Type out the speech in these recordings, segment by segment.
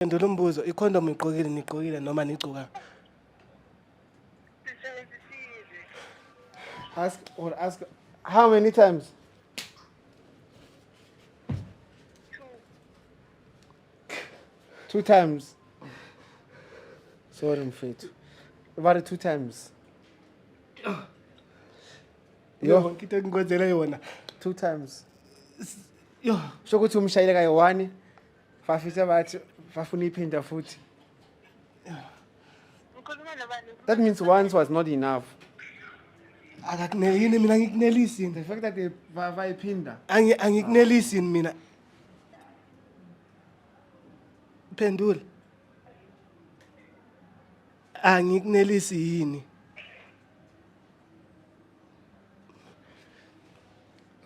Phendula umbuzo, ikhondom niqokile noma nigcoka? Ask how many times? 2 times. Sorry mfethu. About 2 times. Yo, ngithe ngikwenzela yona. 2 times. Yo, Shokuthi umshayile kayi-1 bafisa bathi bafuna iphinda futhi. That means once was not enough. akakunelini mina ngikunelisini. The fact that they vayiphinda. Angikunelisini mina. Phendula. Angikunelisi yini?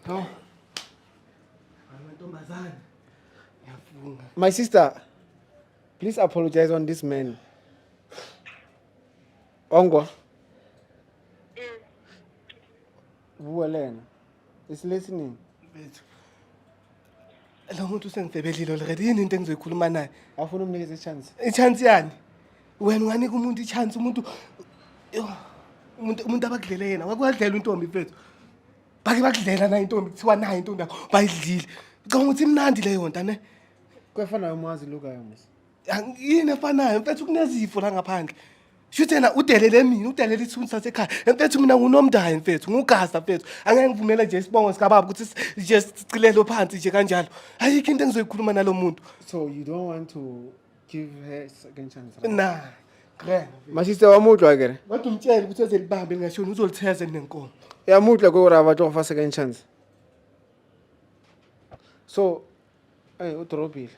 No. Amantombazane. Ngiyafunga. My sister, please apologize on this man. Ongwa. Buelena. Is listening. Bethu. Lo muntu usengifebelile already yini into engizoyikhuluma naye? Afuna umnikeze chance. Ichance yani? Wena unganika umuntu ichance umuntu yo umuntu abakudlele yena wakudlela intombi mfethu. Bake bakudlela na intombi kuthiwa nayo intombi yakho bayidlile. Ngicabanga ukuthi imnandi leyo nto ne. Kwefana umazi lukayo mos. Yini efanayo mfethu kunezifo la ngaphandle. Shuthi yena udelele mina udelele isithunzi sasekhaya. Mfethu mina ngunomdayi mfethu ngugasa mfethu. Angeke ngivumele nje isibongo sikababa ukuthi nje sicilelo phansi nje kanjalo. Ayikho into engizoyikhuluma nalomuntu. So you don't want to give her second chance? Right? Nah. Grand. My sister wamudlwa ke. Kodwa umtshele ukuthi ezelibambe ngashona uzolitheza nenkomo. Yamudlwa ke ora batho fa second chance. So udrobile.